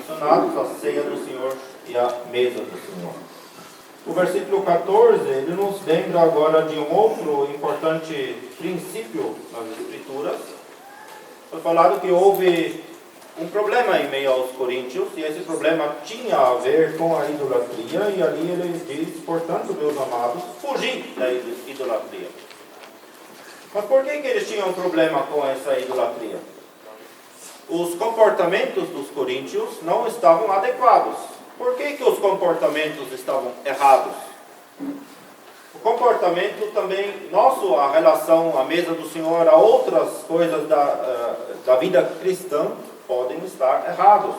mencionados, a ceia do Senhor e a mesa do Senhor. O versículo 14, ele nos lembra agora de um outro importante princípio nas Escrituras. Foi falado que houve um problema em meio aos coríntios, e esse problema tinha a ver com a idolatria, e ali ele diz, portanto, meus amados, fugi da idolatria. Mas por que eles tinham um problema com essa idolatria? Os comportamentos dos coríntios não estavam adequados. Por que os comportamentos estavam errados? O comportamento também nosso, a relação à mesa do Senhor, a outras coisas da vida cristã, podem estar errados.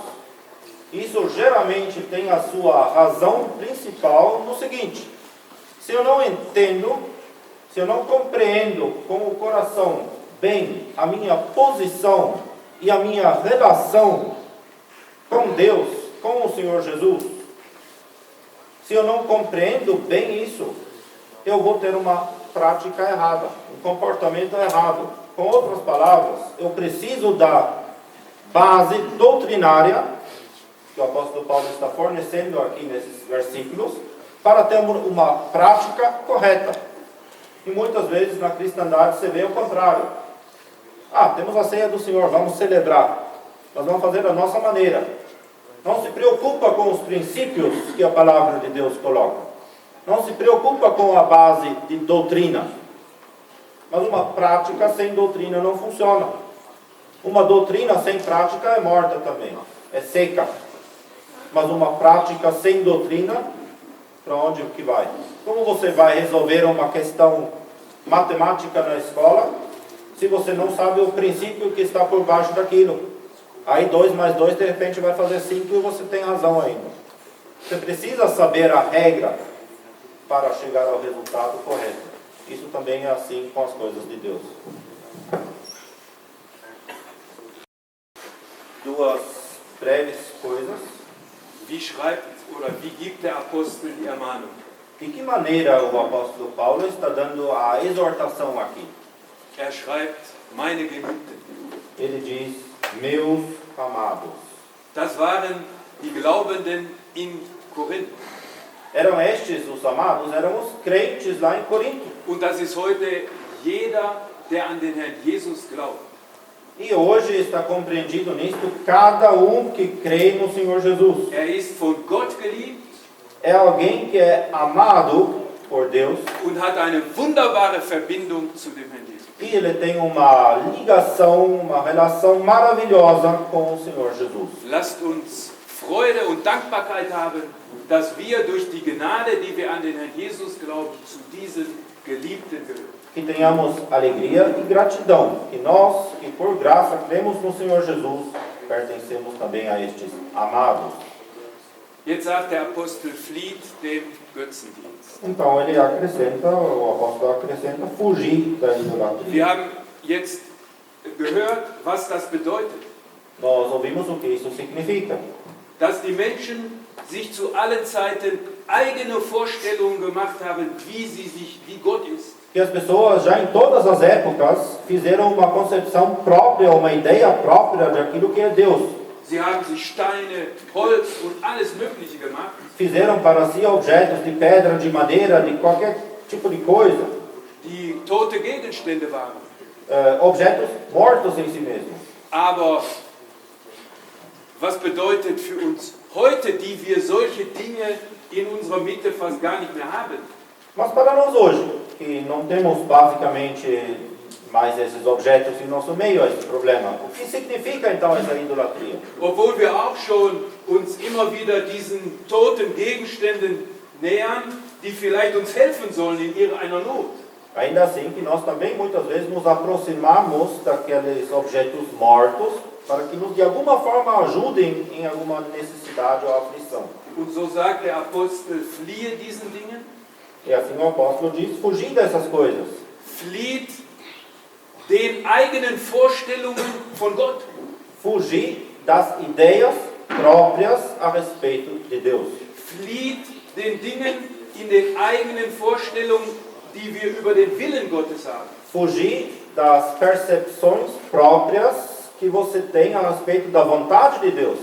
Isso geralmente tem a sua razão principal no seguinte: se eu não entendo, se eu não compreendo com o coração bem a minha posição e a minha relação com Deus, com o Senhor Jesus, se eu não compreendo bem isso, eu vou ter uma prática errada, um comportamento errado. Com outras palavras, eu preciso da base doutrinária que o apóstolo Paulo está fornecendo aqui nesses versículos, para ter uma prática correta. E muitas vezes na cristandade você vê o contrário. Temos a ceia do Senhor, vamos celebrar. Nós vamos fazer da nossa maneira. Não se preocupa com os princípios que a palavra de Deus coloca. Não se preocupa com a base de doutrina. Mas uma prática sem doutrina não funciona. Uma doutrina sem prática é morta também, é seca. Mas uma prática sem doutrina, para onde que vai? Como você vai resolver uma questão matemática na escola, se você não sabe o princípio que está por baixo daquilo? Aí 2 mais 2 de repente vai fazer 5 e você tem razão ainda. Você precisa saber a regra para chegar ao resultado correto. Isso também é assim com as coisas de Deus. Duas breves coisas. Wie schreibt oder wie gibt der Apostel die Ermahnung? De que maneira o apóstolo Paulo está dando a exortação aqui? Er schreibt, meine Geliebten. Ele diz, meus amados. Das waren die Glaubenden in Korinth. Eram estes os amados, eram os crentes lá em Corinto. Und das ist heute jeder, der an den Herrn Jesus glaubt. E hoje está compreendido nisto cada um que crê no Senhor Jesus. Er ist von Gott geliebt. É alguém que é amado por Deus. Und hat eine wunderbare Verbindung zu dem Herrn Jesus. E ele tem uma ligação, uma relação maravilhosa com o Senhor Jesus. Lasst uns Freude und Dankbarkeit haben, dass wir durch die Gnade, die wir an den Herrn Jesus glauben, zu diesen Geliebten gehören. Que tenhamos alegria e gratidão, que nós, que por graça cremos no Senhor Jesus, pertencemos também a estes amados. Jetzt sagt der Apostel, flieht dem Götzendienst. Então ele acrescenta, o apóstolo acrescenta, fugir da idolatria. Wir haben jetzt gehört, was das bedeutet. Nós ouvimos o que isso significa. Dass die Menschen sich zu allen Zeiten eigene Vorstellungen gemacht haben, wie Gott ist. Que as pessoas já em todas as épocas fizeram uma concepção própria, uma ideia própria daquilo que é Deus. Sie haben sich Steine, Holz und alles Mögliche gemacht. Fizeram para si objetos de pedra, de madeira, de qualquer tipo de coisa. Die tote Gegenstände waren. Objetos mortos em si mesmos. Aber was bedeutet für uns heute, die wir solche Dinge in unserer Mitte fast gar nicht mehr haben? Mas para nós hoje, que não temos basicamente mais esses objetos em nosso meio, esse problema, o que significa então essa idolatria? Obwohl wir auch schon uns immer wieder diesen toten Gegenständen nähern, die vielleicht uns helfen sollen in einer Not. Ainda assim que nós também muitas vezes nos aproximamos daqueles objetos mortos para que nos de alguma forma ajudem em alguma necessidade ou aflição. Und so sagt der Apostel, fliehe diesen Dingen. E assim o apóstolo diz, fugir dessas coisas. Flieht den eigenen Vorstellungen von Gott. Fugir das ideias próprias a respeito de Deus. Flieht den Dingen in den eigenen Vorstellungen, die wir über den Willen Gottes haben. Fugir das percepções próprias que você tem a respeito da vontade de Deus.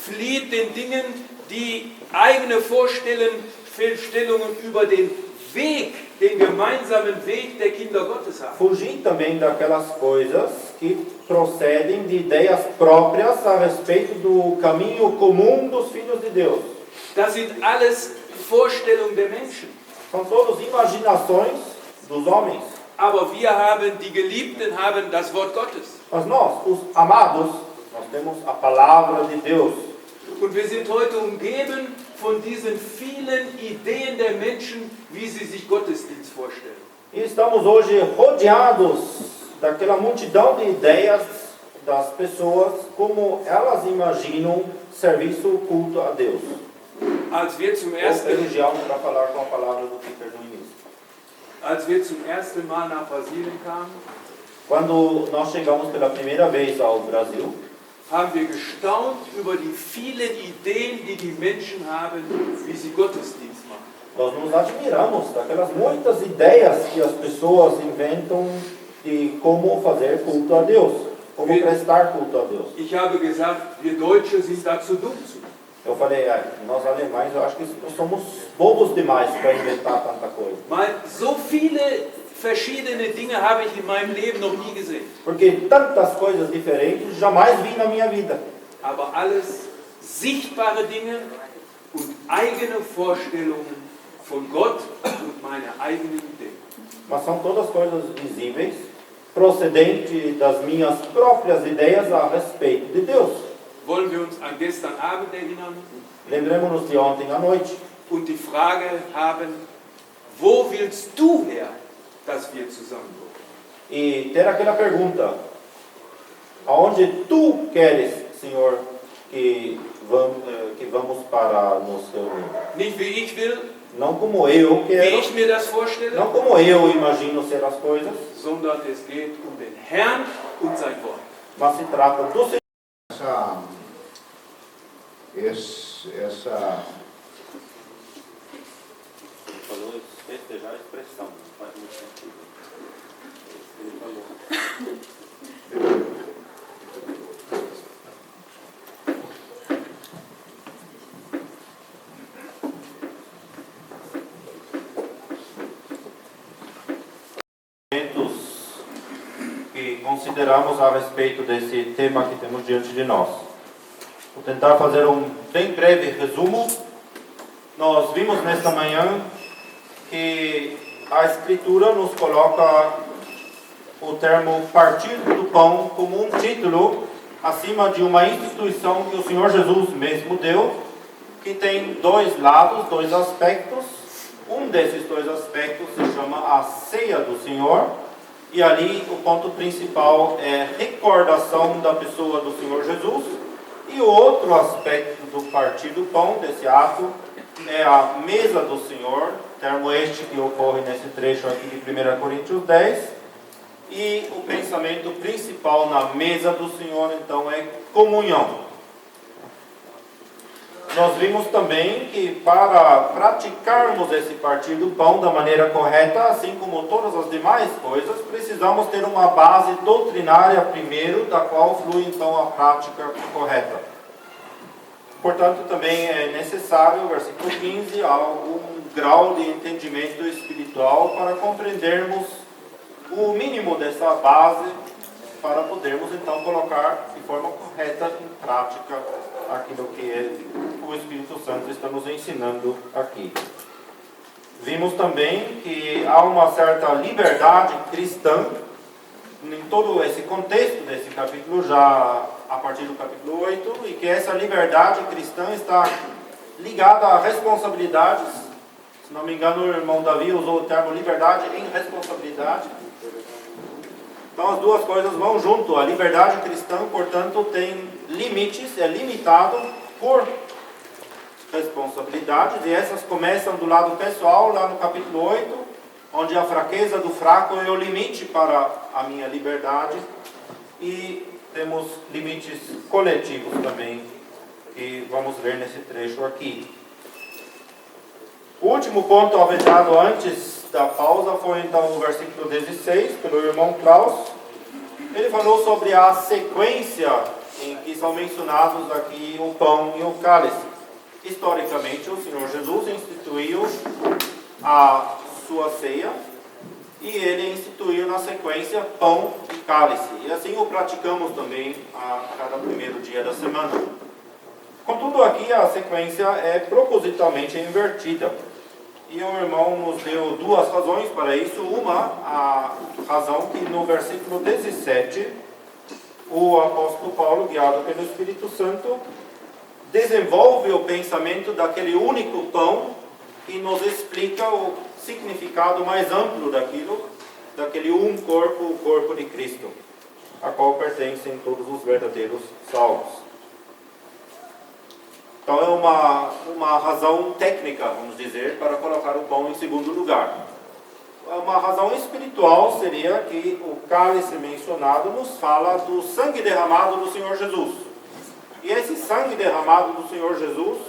flieht den Dingen, die eigene Vorstellungen über den Weg, den gemeinsamen Weg der Kinder Gottes haben. Fugir também daquelas coisas que procedem de ideias próprias a respeito do caminho comum dos filhos de Deus. Das sind alles Vorstellungen der Menschen. São todas imaginações dos homens. Aber wir haben, die Geliebten haben das Wort Gottes. Mas nós, os amados, nós temos a palavra de Deus. Und wir sind heute umgeben von diesen vielen Ideen der Menschen, wie sie sich Gottesdienst vorstellen. E estamos hoje rodeados daquela multidão de ideias das pessoas, como elas imaginam serviço culto a Deus. Als wir zum Ou ersten, religião, para falar com a palavra do Peter no início. als wir zum ersten Mal nach Brasilien kamen, Quando nós chegamos pela primeira vez ao Brasil, haben wir gestaunt über die vielen Ideen, die die Menschen haben, wie sie Gottesdienst machen. nós nos admiramos daquelas muitas ideias que as pessoas inventam de como fazer culto a Deus, como prestar culto a Deus. Ich habe gesagt, wir Deutsche sind dazu dumm zu. Eu falei, nós alemães, eu acho que nós somos bobos demais para inventar tanta coisa. So viele verschiedene Dinge habe ich in meinem Leben noch nie gesehen. Porque tantas coisas diferentes jamais vi na minha vida. Aber alles sichtbare Dinge und eigene Vorstellungen von Gott und meine eigenen Ideen. Mas são todas coisas visíveis, procedentes das minhas próprias ideias a respeito de Deus. Wollen wir uns an gestern Abend erinnern Lembremos-nos de ontem à noite und die Frage haben, wo willst du her, dass wir zusammen wollen? e ter aquela pergunta: aonde tu queres, Senhor, que vamos para nos reunir? Nicht wie ich will, Não como eu wie quero, ich mir das vorstelle, não como eu imagino ser as coisas, sondern es geht um den Herrn und sein Wort. mas se trata do Senhor. Essa Falou festejar a expressão, faz muito sentido. Ele falou. Que consideramos a respeito desse tema que temos diante de nós. Vou tentar fazer um bem breve resumo. Nós vimos nesta manhã que a Escritura nos coloca o termo partir do pão como um título acima de uma instituição que o Senhor Jesus mesmo deu, que tem dois lados, dois aspectos. Um desses dois aspectos se chama a ceia do Senhor, e ali o ponto principal é recordação da pessoa do Senhor Jesus. E o outro aspecto do partir do pão, desse ato, é a mesa do Senhor, termo este que ocorre nesse trecho aqui de 1 Coríntios 10. E o pensamento principal na mesa do Senhor, então, é comunhão. Nós vimos também que para praticarmos esse partir do pão da maneira correta, assim como todas as demais coisas, precisamos ter uma base doutrinária primeiro, da qual flui então a prática correta. Portanto, também é necessário, versículo 15, algum grau de entendimento espiritual para compreendermos o mínimo dessa base, para podermos então colocar de forma correta em prática aquilo que o Espírito Santo está nos ensinando aqui. Vimos também que há uma certa liberdade cristã em todo esse contexto desse capítulo, já a partir do capítulo 8, e que essa liberdade cristã está ligada a responsabilidades. Se não me engano, o irmão Davi usou o termo liberdade em responsabilidade. Então as duas coisas vão junto. A liberdade cristã, portanto, tem limites, é limitado por responsabilidades, e essas começam do lado pessoal, lá no capítulo 8, onde a fraqueza do fraco é o limite para a minha liberdade, e temos limites coletivos também, que vamos ver nesse trecho aqui. O último ponto alvejado antes da pausa foi então o versículo 16, pelo irmão Klaus. Ele falou sobre a sequência em que são mencionados aqui o pão e o cálice. Historicamente, o Senhor Jesus instituiu a sua ceia e ele instituiu na sequência pão e cálice. E assim o praticamos também a cada primeiro dia da semana. Contudo, aqui a sequência é propositalmente invertida. E o irmão nos deu duas razões para isso. Uma, a razão que no versículo 17, o apóstolo Paulo, guiado pelo Espírito Santo, desenvolve o pensamento daquele único pão e nos explica o significado mais amplo daquele um corpo, o corpo de Cristo, a qual pertencem todos os verdadeiros salvos. Então é uma razão técnica, vamos dizer, para colocar o pão em segundo lugar. Uma razão espiritual seria que o cálice mencionado nos fala do sangue derramado do Senhor Jesus. E esse sangue derramado do Senhor Jesus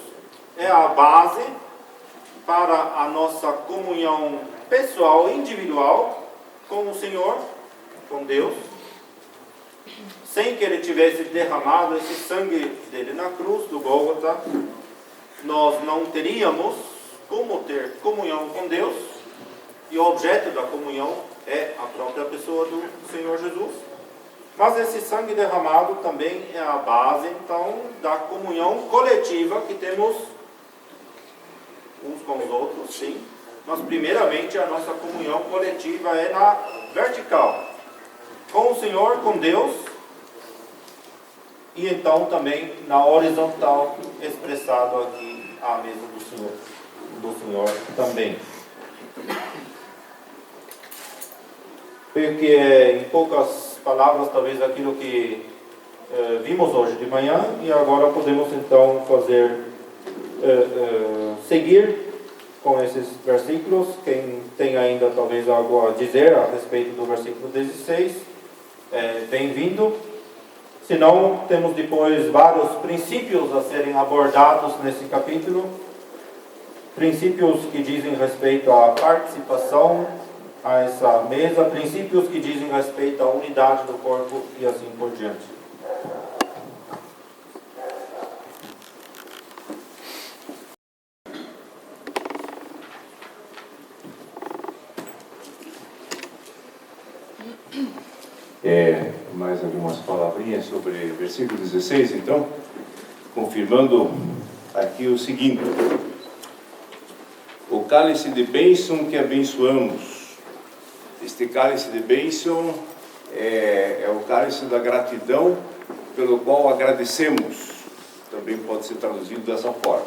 é a base para a nossa comunhão pessoal, individual, com o Senhor, com Deus. Sem que ele tivesse derramado esse sangue dele na cruz do Gólgota, nós não teríamos como ter comunhão com Deus, e o objeto da comunhão é a própria pessoa do Senhor Jesus. Mas esse sangue derramado também é a base, então, da comunhão coletiva que temos uns com os outros, sim. Mas, primeiramente, a nossa comunhão coletiva é na vertical, com o Senhor, com Deus, e então também na horizontal, expressado aqui à mesa do Senhor também. Porque em poucas palavras, talvez aquilo que vimos hoje de manhã, e agora podemos então seguir com esses versículos. Quem tem ainda talvez algo a dizer a respeito do versículo 16, bem-vindo. Se não, temos depois vários princípios a serem abordados nesse capítulo. Princípios que dizem respeito à participação a essa mesa, princípios que dizem respeito à unidade do corpo e assim por diante. Mais algumas palavrinhas sobre o versículo 16, então, confirmando aqui o seguinte: o cálice de bênção que abençoamos. Este cálice de bênção é o cálice da gratidão, pelo qual agradecemos. Também pode ser traduzido dessa forma.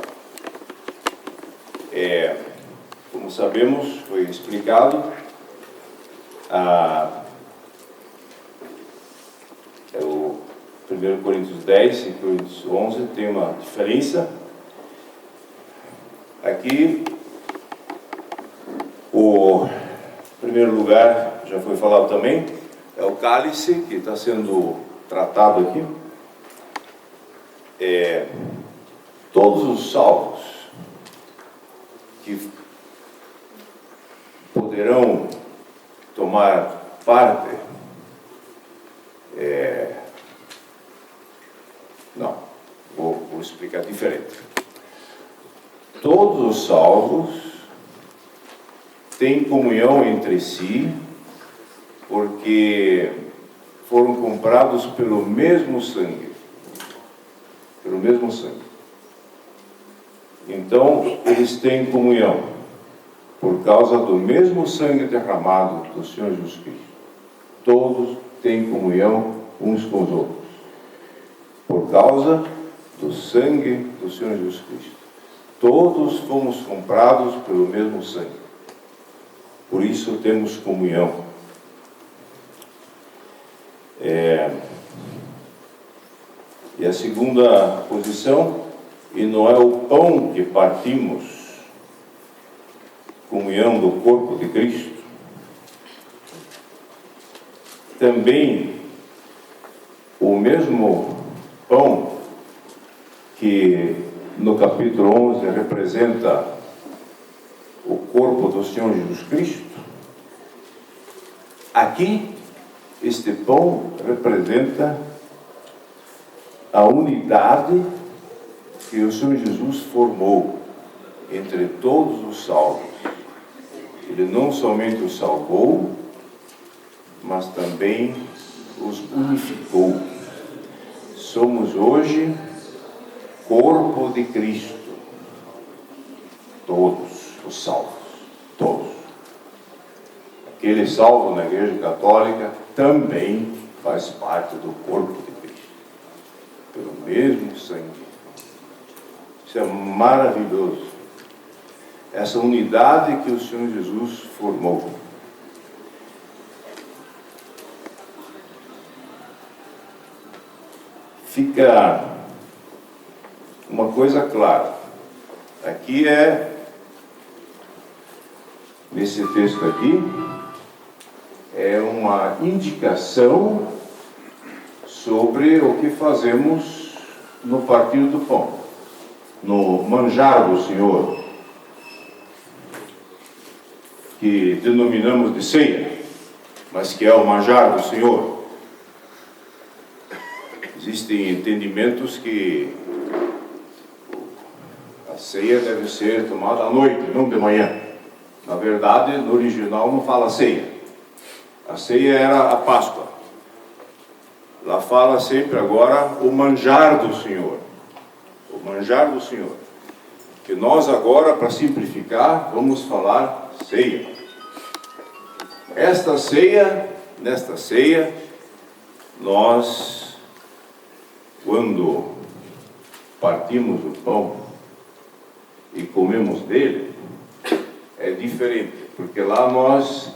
Como sabemos, foi explicado, 1 Coríntios 10 e Coríntios 11 tem uma diferença. Aqui, o primeiro lugar, já foi falado também, é o cálice que está sendo tratado aqui. Todos os salvos que poderão tomar parte, vou explicar diferente. Todos os salvos têm comunhão entre si, porque foram comprados pelo mesmo sangue. Pelo mesmo sangue. Então, eles têm comunhão, por causa do mesmo sangue derramado do Senhor Jesus Cristo. Todos têm comunhão uns com os outros, por causa do sangue do Senhor Jesus Cristo. Todos fomos comprados pelo mesmo sangue. Por isso temos comunhão. E a segunda posição, e não é o pão que partimos, comunhão do corpo de Cristo. Também o mesmo pão que no capítulo 11 representa o corpo do Senhor Jesus Cristo, aqui este pão representa a unidade que o Senhor Jesus formou entre todos os salvos. Ele não somente os salvou, mas também os unificou. Somos hoje corpo de Cristo. Todos os salvos, todos. Aquele salvo na Igreja Católica também faz parte do corpo de Cristo, pelo mesmo sangue. Isso é maravilhoso. Essa unidade que o Senhor Jesus formou. Fica uma coisa clara. Aqui nesse texto aqui, é uma indicação sobre o que fazemos no partir do pão, no manjar do Senhor, que denominamos de ceia, mas que é o manjar do Senhor. Existem entendimentos que a ceia deve ser tomada à noite, não de manhã. Na verdade, no original não fala ceia. A ceia era a Páscoa. Lá fala sempre agora o manjar do Senhor. O manjar do Senhor. Que nós agora, para simplificar, vamos falar ceia. Nesta ceia, nós, quando partimos o pão e comemos dele, é diferente, porque lá nós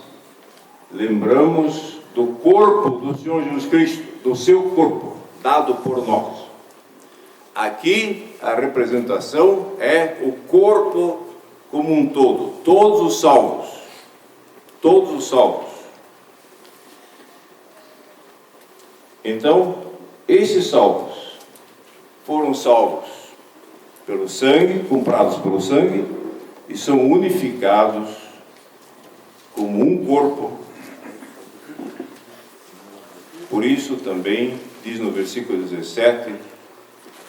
lembramos do corpo do Senhor Jesus Cristo, do seu corpo, dado por nós. Aqui a representação é o corpo como um todo, todos os salvos. Todos os salvos. Então, esses salvos foram salvos pelo sangue, comprados pelo sangue, e são unificados como um corpo. Por isso também diz no versículo 17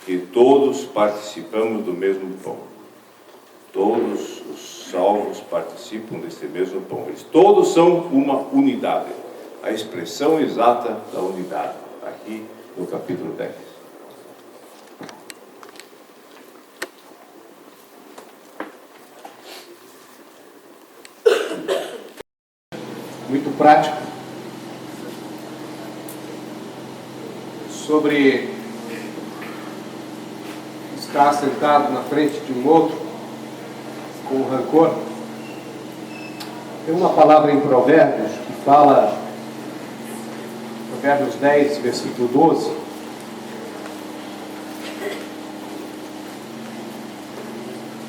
que todos participamos do mesmo pão. Todos os salvos participam deste mesmo pão. Eles todos são uma unidade. A expressão exata da unidade, aqui no capítulo 10. Muito prático sobre estar sentado na frente de um outro com rancor. Tem uma palavra em Provérbios que fala, Provérbios 10, versículo 12,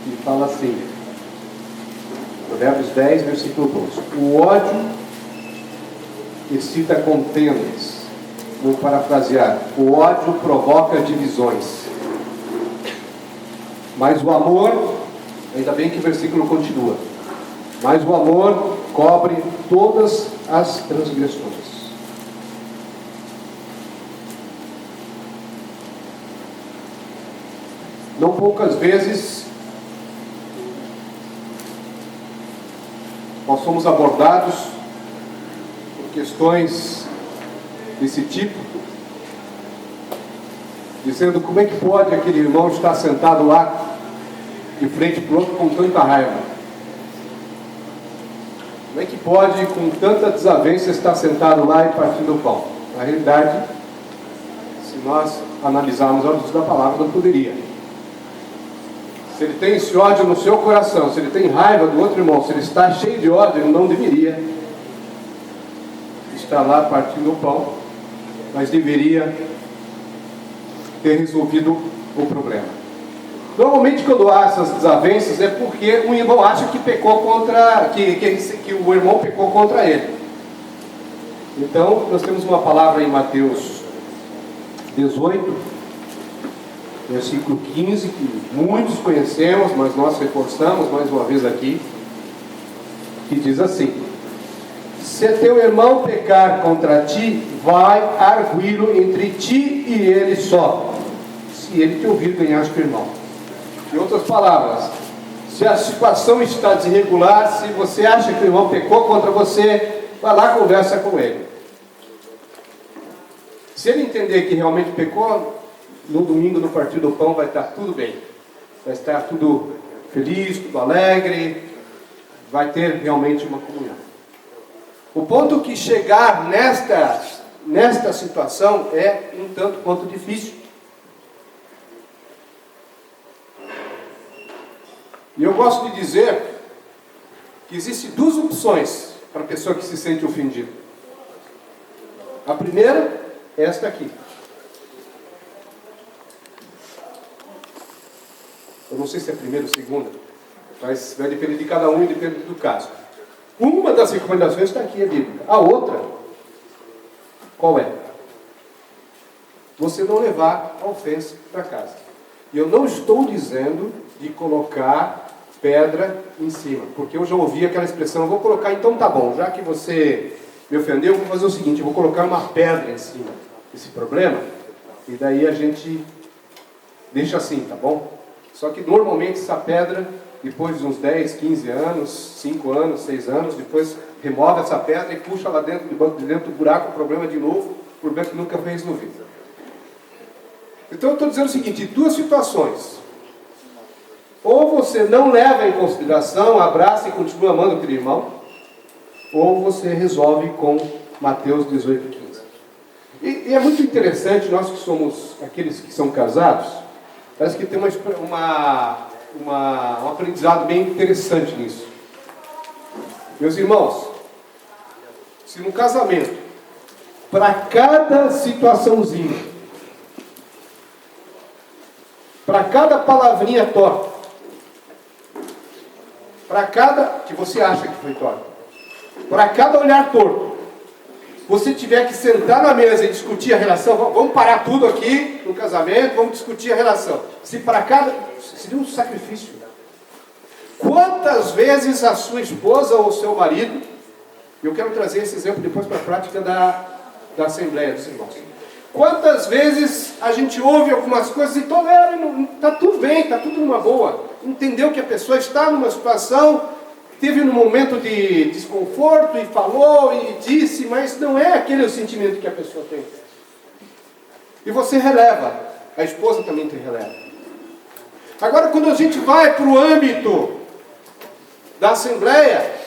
que fala assim, Provérbios 10, versículo 12: o ódio excita contendas. Vou parafrasear: o ódio provoca divisões, mas o amor, ainda bem que o versículo continua, mas o amor cobre todas as transgressões. Não poucas vezes nós somos abordados por questões desse tipo, dizendo como é que pode aquele irmão estar sentado lá de frente para o outro com tanta raiva. Como é que pode, com tanta desavença, estar sentado lá e partindo o pão? Na realidade, se nós analisarmos a luz da palavra, não poderia. Se ele tem esse ódio no seu coração, se ele tem raiva do outro irmão, se ele está cheio de ódio, ele não deveria estar lá partindo o pão, mas deveria ter resolvido o problema. Normalmente, quando há essas desavenças, é porque um irmão acha que pecou contra, que o irmão pecou contra ele. Então, nós temos uma palavra em Mateus 18, versículo 15, que muitos conhecemos, mas nós reforçamos mais uma vez aqui, que diz assim: se teu irmão pecar contra ti, vai arguí-lo entre ti e ele só. se ele te ouvir, ganhaste o irmão. Em outras palavras, se a situação está desregular, se você acha que o irmão pecou contra você, vai lá, conversa com ele. Se ele entender que realmente pecou, no domingo, no partir do pão, vai estar tudo bem. Vai estar tudo feliz, tudo alegre, vai ter realmente uma comunhão. O ponto que chegar nesta situação é um tanto quanto difícil. E eu gosto de dizer que existem duas opções para a pessoa que se sente ofendida. A primeira é esta aqui. Eu não sei se é a primeira ou segunda, mas vai depender de cada um e depende do caso. Uma das recomendações está aqui, é bíblica. A outra, qual é? Você não levar a ofensa para casa. E eu não estou dizendo de colocar pedra em cima, porque eu já ouvi aquela expressão, eu vou colocar, então tá bom, já que você me ofendeu, eu vou fazer o seguinte, eu vou colocar uma pedra em cima desse problema, e daí a gente deixa assim, tá bom? Só que normalmente essa pedra, depois de uns 10, 15 anos, 5 anos, 6 anos, depois remove essa pedra e puxa lá dentro do buraco o problema de novo, o problema que nunca foi resolvido. Então eu estou dizendo o seguinte, duas situações. Ou você não leva em consideração, abraça e continua amando aquele irmão, ou você resolve com Mateus 18:15. E é muito interessante, nós que somos aqueles que são casados, parece que tem um aprendizado bem interessante nisso. Meus irmãos, se no casamento, para cada situaçãozinha, para cada palavrinha torta, para cada, que você acha que foi torta, para cada olhar torto, você tiver que sentar na mesa e discutir a relação, vamos parar tudo aqui no casamento, vamos discutir a relação. Se para cada, seria um sacrifício. Quantas vezes a sua esposa ou o seu marido, eu quero trazer esse exemplo depois para a prática da Assembleia dos Irmãos. Quantas vezes a gente ouve algumas coisas e tolera, está tudo bem, está tudo numa boa. Entendeu que a pessoa está numa situação, teve um momento de desconforto e falou e disse, mas não é aquele o sentimento que a pessoa tem. E você releva, a esposa também te releva. Agora, quando a gente vai para o âmbito da Assembleia,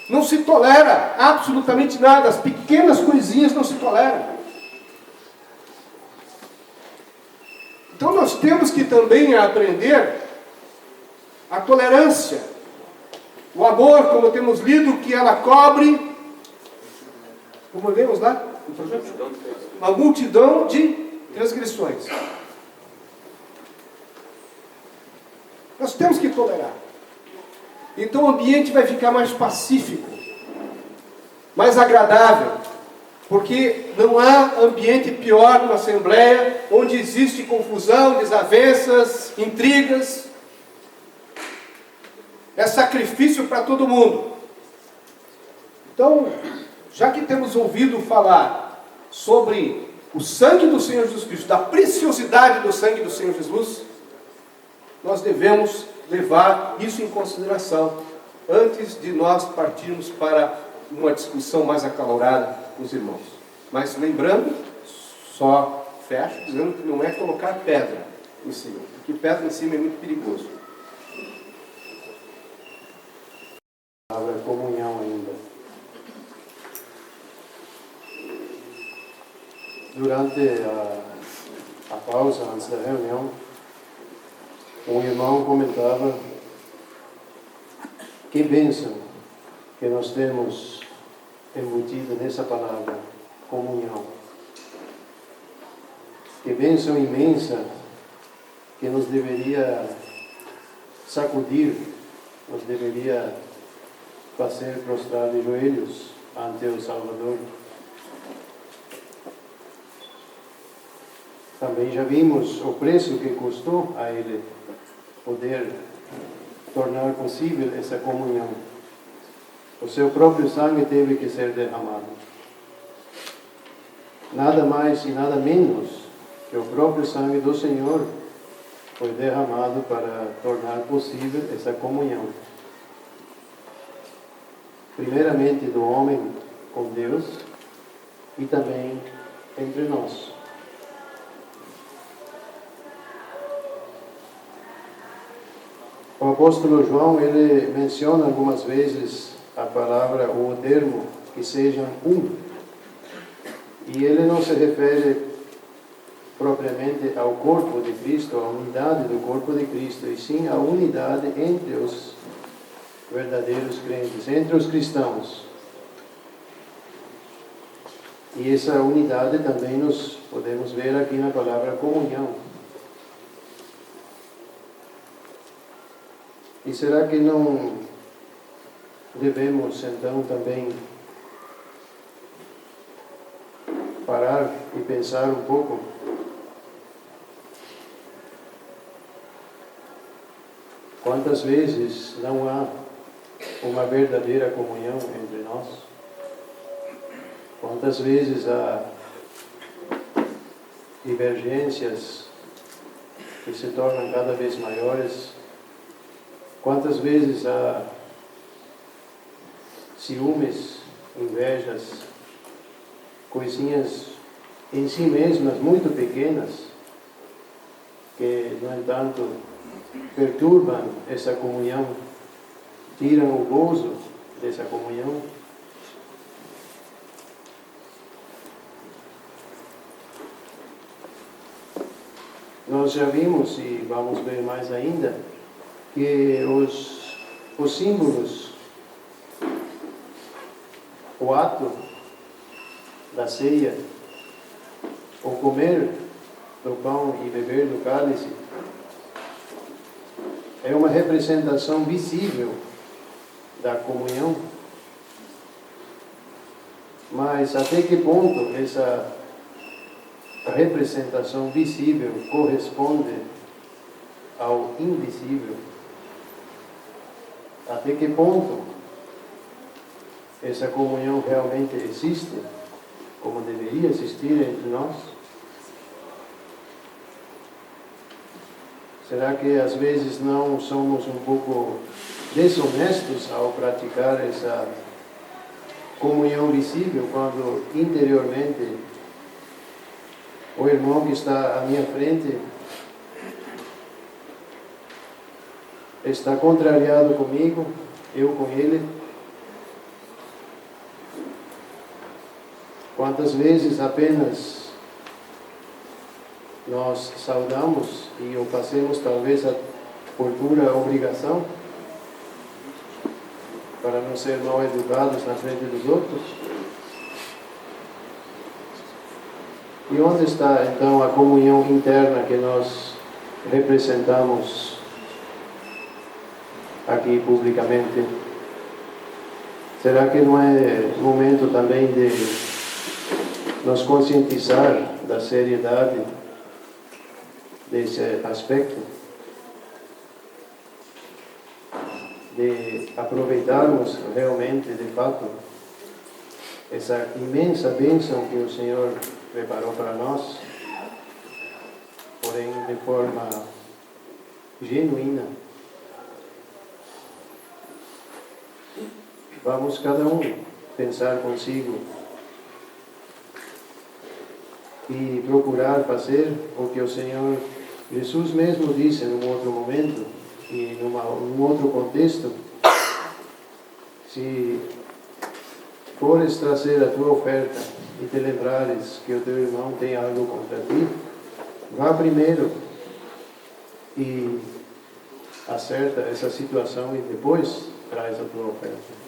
não se tolera absolutamente nada, as pequenas coisinhas não se toleram. Então nós temos que também aprender a tolerância, o amor, como temos lido, que ela cobre, como lemos lá no projeto, uma multidão de transgressões. Nós temos que tolerar. Então o ambiente vai ficar mais pacífico, mais agradável, porque não há ambiente pior numa assembleia onde existe confusão, desavenças, intrigas. É sacrifício para todo mundo. Então, já que temos ouvido falar sobre o sangue do Senhor Jesus Cristo, da preciosidade do sangue do Senhor Jesus, nós devemos levar isso em consideração antes de nós partirmos para uma discussão mais acalorada com os irmãos. Mas lembrando, só fecho dizendo que não é colocar pedra em cima, porque pedra em cima é muito perigoso. A palavra comunhão ainda. Durante a pausa, antes da reunião, um irmão comentava que bênção que nós temos embutido nessa palavra, comunhão. Que bênção imensa que nos deveria sacudir, nos deveria fazer prostrar de joelhos ante o Salvador. Também já vimos o preço que custou a Ele poder tornar possível essa comunhão. O seu próprio sangue teve que ser derramado. nada mais e nada menos que o próprio sangue do Senhor foi derramado para tornar possível essa comunhão. Primeiramente do homem com Deus e também entre nós. O apóstolo João, ele menciona algumas vezes a palavra ou o termo que sejam um. E ele não se refere propriamente ao corpo de Cristo, à unidade do corpo de Cristo, e sim à unidade entre os verdadeiros crentes, entre os cristãos. E essa unidade também nós podemos ver aqui na palavra comunhão. E será que não devemos então também parar e pensar um pouco? Quantas vezes não há uma verdadeira comunhão entre nós? Quantas vezes há divergências que se tornam cada vez maiores? Quantas vezes há ciúmes, invejas, coisinhas em si mesmas muito pequenas, que, no entanto, perturbam essa comunhão, tiram o gozo dessa comunhão? Nós já vimos, e vamos ver mais ainda, que os símbolos, o ato da ceia, o comer do pão e beber do cálice, é uma representação visível da comunhão. Mas até que ponto essa representação visível corresponde ao invisível? Até que ponto essa comunhão realmente existe, como deveria existir entre nós? Será que às vezes não somos um pouco desonestos ao praticar essa comunhão visível, quando interiormente o irmão que está à minha frente está contrariado comigo, eu com ele? Quantas vezes apenas nós saudamos e o passemos talvez por pura obrigação, para não ser mal educados na frente dos outros? E onde está então a comunhão interna que nós representamos aqui publicamente? Será que não é momento também de nos conscientizar da seriedade desse aspecto? De aproveitarmos realmente, de fato, essa imensa bênção que o Senhor preparou para nós, porém de forma genuína. Vamos cada um pensar consigo e procurar fazer o que o Senhor Jesus mesmo disse num outro momento e num outro contexto: se fores trazer a tua oferta e te lembrares que o teu irmão tem algo contra ti, vá primeiro e acerta essa situação e depois traz a tua oferta.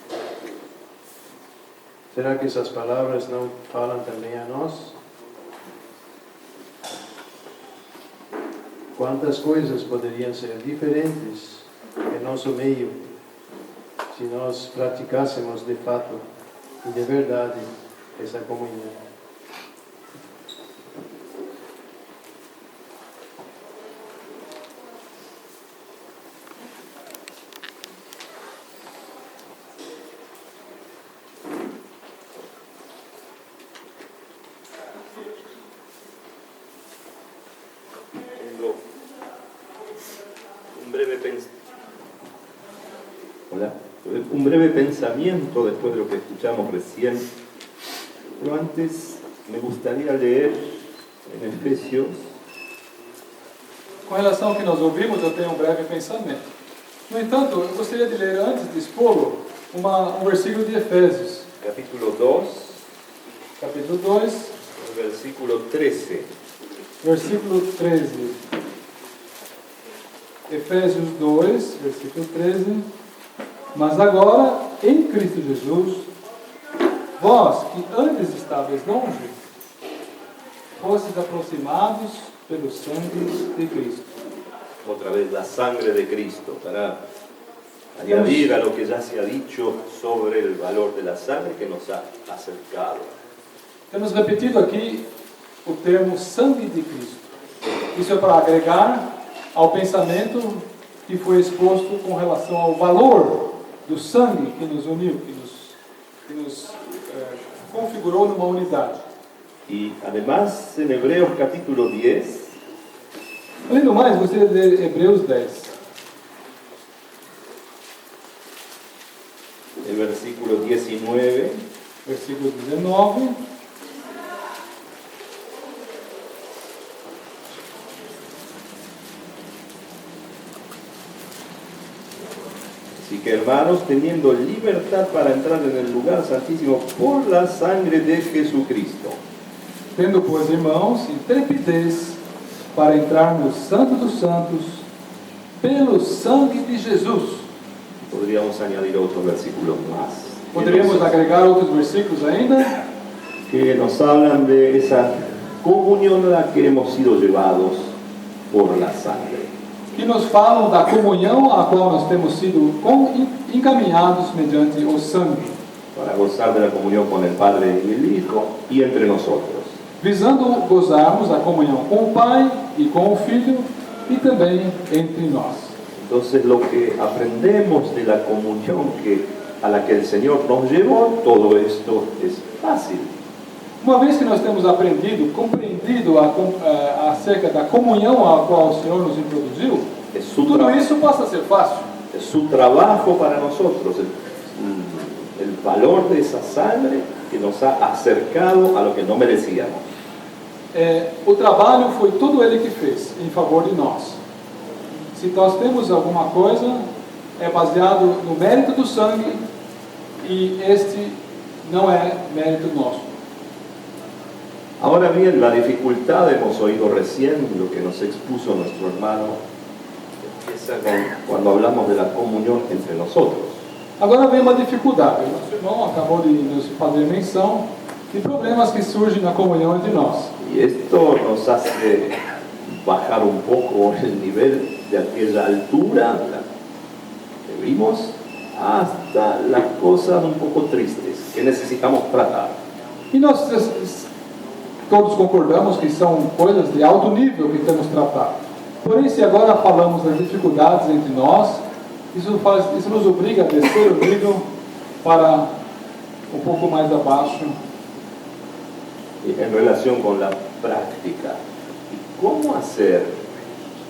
Será que essas palavras não falam também a nós? Quantas coisas poderiam ser diferentes em nosso meio se nós praticássemos de fato e de verdade essa comunhão? un breve pensamiento después de lo que escuchamos recién, pero antes me gustaría leer en Efesios, Com relação ao que nós ouvimos, eu tenho um breve pensamento. No entanto, eu gostaria de ler antes de expô-lo um versículo de Efésios, capítulo 2, capítulo 2, versículo 13. versículo 13. Efésios 2, versículo 13. Mas agora, em Cristo Jesus, vós que antes estáveis longe, fostes aproximados pelo sangue de Cristo. Otra vez la sangre de Cristo, para añadir a lo que ya se ha dicho sobre el valor de la sangre que nos ha acercado. Temos repetido aqui o termo sangue de Cristo. Isso é para agregar ao pensamento que foi exposto com relação ao valor do sangue que nos uniu, que nos configurou numa unidade. Y además en Hebreos capítulo 10, Além do mais, gostaria de ler Hebreus 10, el versículo 19, versículo 19. así que hermanos, teniendo libertad para entrar en el lugar santísimo por la sangre de Jesucristo. Tendo, pois, irmãos, intrepidez para entrar no Santo dos Santos pelo sangue de Jesus. Podríamos añadir otros versículos más. Poderíamos agregar outros versículos ainda, Que nos hablan de esa comunión a la que hemos sido llevados por la sangre. que nos falam da comunhão a qual nós temos sido encaminhados mediante o sangue, Para gozar de la comunión con el Padre y el Hijo y entre nosotros. visando gozarmos da comunhão com o Pai e com o Filho e também entre nós. Entonces lo que aprendemos de la comunión a la que el Señor nos llevó, todo esto es fácil. Uma vez que nós temos aprendido, compreendido acerca da comunhão a qual o Senhor nos introduziu, Es su, tudo isso passa a ser fácil. es su trabajo para nosotros, el valor de esa sangre que nos ha acercado a lo que no merecíamos. O trabalho foi todo Ele que fez em favor de nós. Se nós temos alguma coisa, é baseado no mérito do sangue e este não é mérito nosso. Ahora bien, la dificultad, hemos oído recién lo que nos expuso nuestro hermano, empieza cuando hablamos de la comunión entre nosotros. Agora vem uma dificuldade. Nosso irmão acabou de nos fazer menção de problemas que surgem na comunhão entre nós. Y esto nos hace bajar un poco el nivel de aquella altura que vimos hasta las cosas un poco tristes que necesitamos tratar. E nós todos concordamos que são coisas de alto nível que temos tratado. Porém, se agora falamos das dificuldades entre nós, isso nos obriga a descer o nível para um pouco mais abaixo. Y en relación con la práctica, ¿y cómo hacer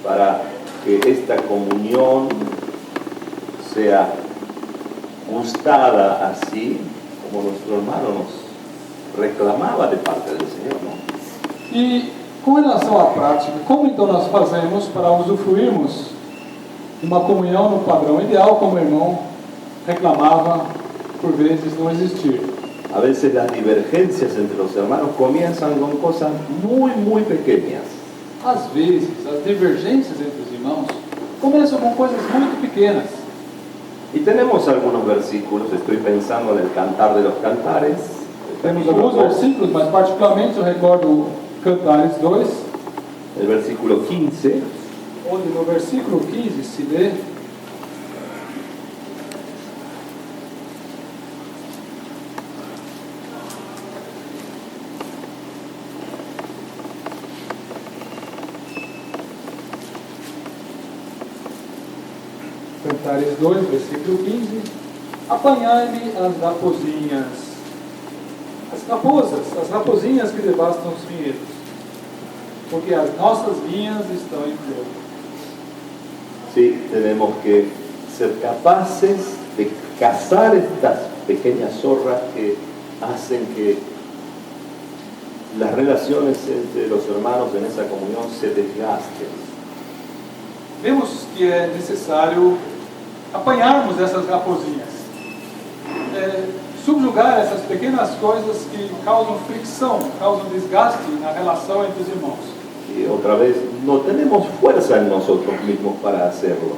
para que esta comunión sea gustada así como nuestro hermano nos reclamaba de parte del Señor, ¿no? E com relação à prática, como então nós fazemos para usufruirmos de uma comunhão no padrão ideal, como o irmão reclamava por vezes não existir? A veces las divergencias entre los hermanos comienzan con cosas muy pequeñas. Às vezes, as divergências entre os irmãos começam com coisas muito pequenas. Y tenemos algunos versículos, estoy pensando en el Cantar de los Cantares. Temos alguns versículos, mas particularmente eu recordo Cantares 2, El versículo 15, onde no versículo 15 se lê: Cantares 2, versículo 15: apanhai-me as raposinhas, as raposinhas que devastam os vinhedos, porque as nossas vinhas estão em flor. sí, tenemos que ser capaces de cazar estas pequeñas zorras que hacen que las relaciones entre los hermanos en esa comunión se desgasten. Vemos que é necessário apanharmos essas raposinhas, subjugar essas pequenas coisas que causam fricção, causam desgaste na relação entre os irmãos. Y otra vez, no tenemos fuerza en nosotros mismos para hacerlo.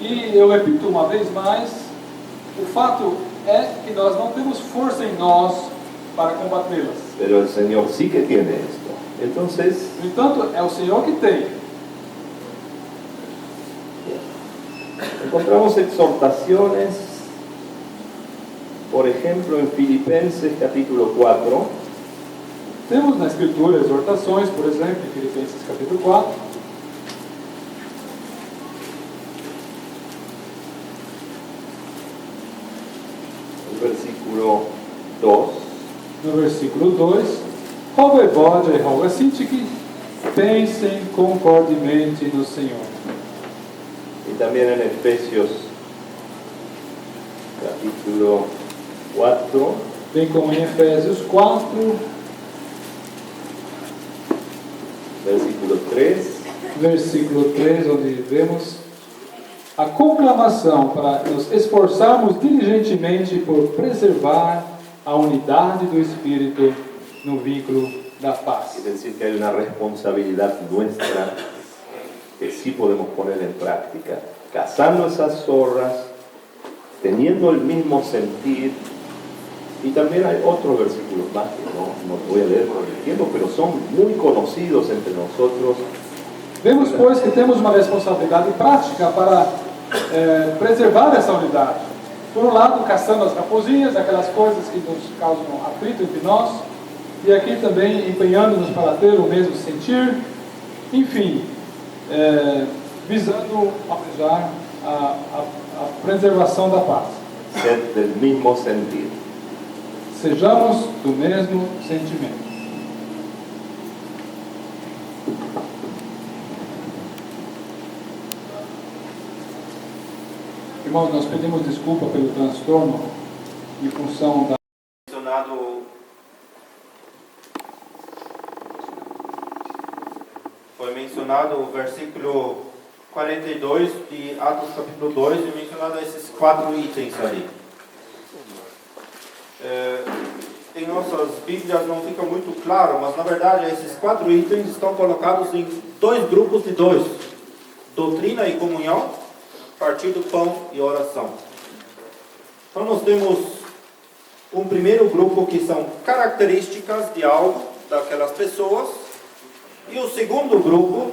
E eu repito uma vez mais, o fato é que nós não temos força em nós para combatê-las. Pero el Señor sí que tiene esto. Entonces, No entanto, é o Senhor que tem. encontramos exhortaciones, por ejemplo, en Filipenses capítulo 4, Temos na Escritura exortações, por exemplo, em Filipenses capítulo 4, el versículo 2, no versículo 2, rogo Evódia e rogo a Sintique, pensem concordemente no Senhor. y también en Efesios capítulo 4, Bem como em Efésios 4, versículo 3, versículo 3, onde vemos a conclamação para nos esforçarmos diligentemente por preservar a unidade do Espírito no vínculo da paz. es decir, que hay una responsabilidad nuestra que sí podemos poner en práctica, cazando esas zorras, teniendo el mismo sentir. Y también hay otros versículos más que no voy a leer por el tiempo, pero son muy conocidos entre nosotros. Vemos, pois, que temos uma responsabilidade prática para preservar essa unidade. Por um lado, caçando as raposinhas, aquelas coisas que nos causam atrito entre nós, e aqui também empenhando-nos para ter o mesmo sentir, enfim, visando almejar a preservação da paz. Ser del mismo sentir. Sejamos do mesmo sentimento. Irmãos, nós pedimos desculpa pelo transtorno em função da Foi mencionado o versículo 42 de Atos capítulo 2 e mencionado esses 4 itens ali. Em nossas Bíblias não fica muito claro, mas na verdade esses 4 itens estão colocados em 2 grupos de 2: doutrina e comunhão, partir do pão e oração. Então nós temos um primeiro grupo que são características de algo daquelas pessoas, e o segundo grupo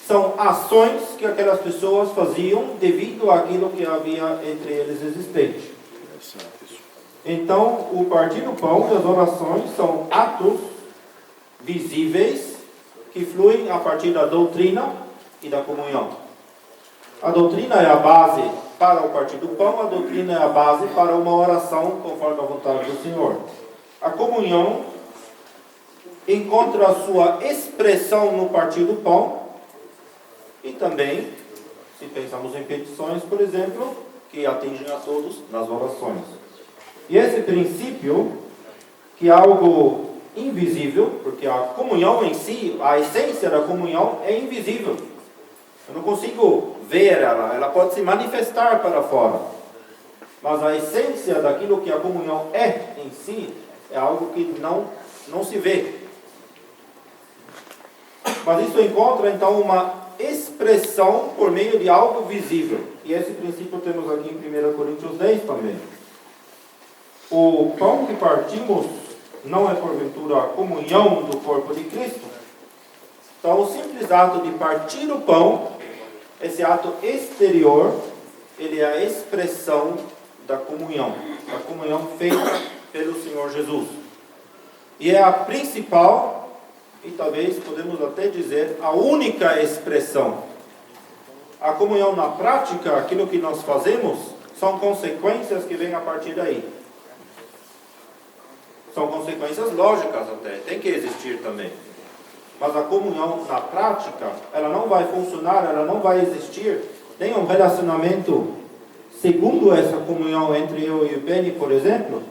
são ações que aquelas pessoas faziam devido àquilo que havia entre eles existente. Então, o partir do pão e as orações são atos visíveis que fluem a partir da doutrina e da comunhão. A doutrina é a base para o partir do pão, a doutrina é a base para uma oração conforme a vontade do Senhor. A comunhão encontra a sua expressão no partir do pão e também, se pensamos em petições, por exemplo, que atingem a todos nas orações. E esse princípio, que é algo invisível, porque a comunhão em si, a essência da comunhão é invisível. Eu não consigo ver ela pode se manifestar para fora. Mas a essência daquilo que a comunhão é em si, é algo que não se vê. Mas isso encontra então uma expressão por meio de algo visível. E esse princípio temos aqui em 1 Coríntios 10 também. O pão que partimos não é porventura a comunhão do corpo de Cristo. Então o simples ato de partir o pão, esse ato exterior, ele é a expressão da comunhão feita pelo Senhor Jesus. E é a principal, e talvez podemos até dizer, a única expressão. A comunhão na prática, aquilo que nós fazemos, são consequências que vêm a partir daí. São consequências lógicas até, tem que existir também. Mas a comunhão na prática, ela não vai funcionar, ela não vai existir, nem um relacionamento segundo essa comunhão entre eu e o Penny, por exemplo,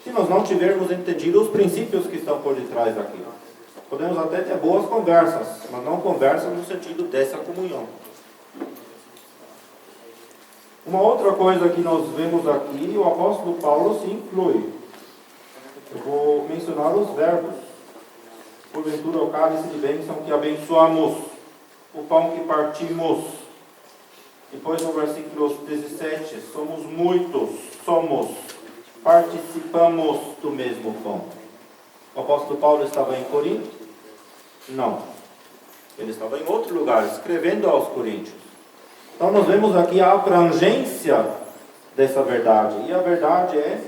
se nós não tivermos entendido os princípios que estão por detrás daquilo. Podemos até ter boas conversas, mas não conversas no sentido dessa comunhão. Uma outra coisa que nós vemos aqui, o apóstolo Paulo se inclui. Eu vou mencionar os verbos. Porventura o cálice de bênção que abençoamos, o pão que partimos. Depois no versículo 17, somos muitos, participamos do mesmo pão. O apóstolo Paulo estava em Corinto? Não. Ele estava em outro lugar, escrevendo aos coríntios. Então nós vemos aqui a abrangência dessa verdade. E a verdade é,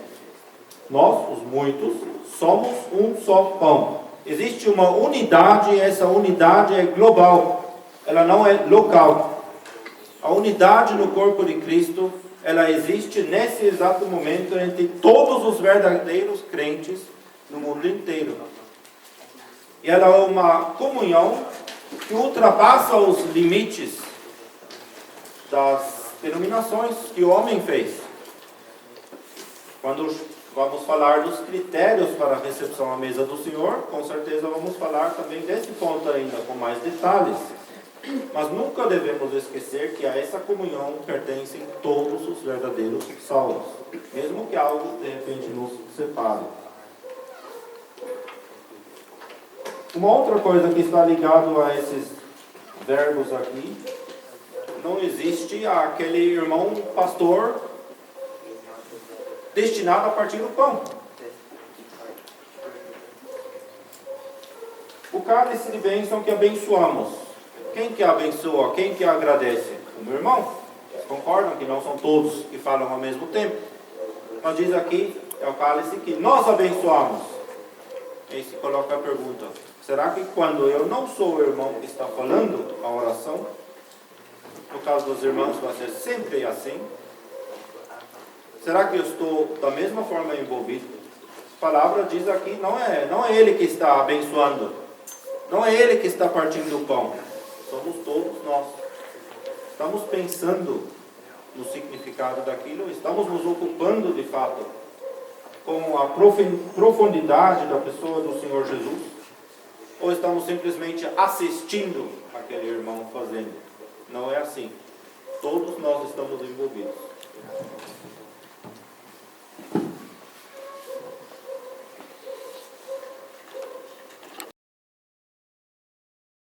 nós, os muitos, somos um só pão. Existe uma unidade, e essa unidade é global. Ela não é local. A unidade no corpo de Cristo, ela existe nesse exato momento entre todos os verdadeiros crentes no mundo inteiro. E ela é uma comunhão que ultrapassa os limites das denominações que o homem fez. Quando vamos falar dos critérios para a recepção à mesa do Senhor, com certeza vamos falar também desse ponto ainda com mais detalhes. Mas nunca devemos esquecer que a essa comunhão pertencem todos os verdadeiros salvos, mesmo que algo de repente nos separe. Uma outra coisa que está ligado a esses verbos aqui, não existe aquele irmão pastor destinado a partir do pão. O cálice de bênção que abençoamos. Quem que abençoa? Quem que agradece? O meu irmão. Vocês concordam que não são todos que falam ao mesmo tempo? Mas diz aqui, é o cálice que nós abençoamos. Aí se coloca a pergunta, será que quando eu não sou o irmão que está falando a oração, no caso dos irmãos vai ser sempre assim? Será que eu estou da mesma forma envolvido? A palavra diz aqui, não é ele que está abençoando, não é ele que está partindo o pão, somos todos nós. Estamos pensando no significado daquilo, estamos nos ocupando de fato com a profundidade da pessoa do Senhor Jesus, ou estamos simplesmente assistindo aquele irmão fazendo? Não é assim. Todos nós estamos envolvidos.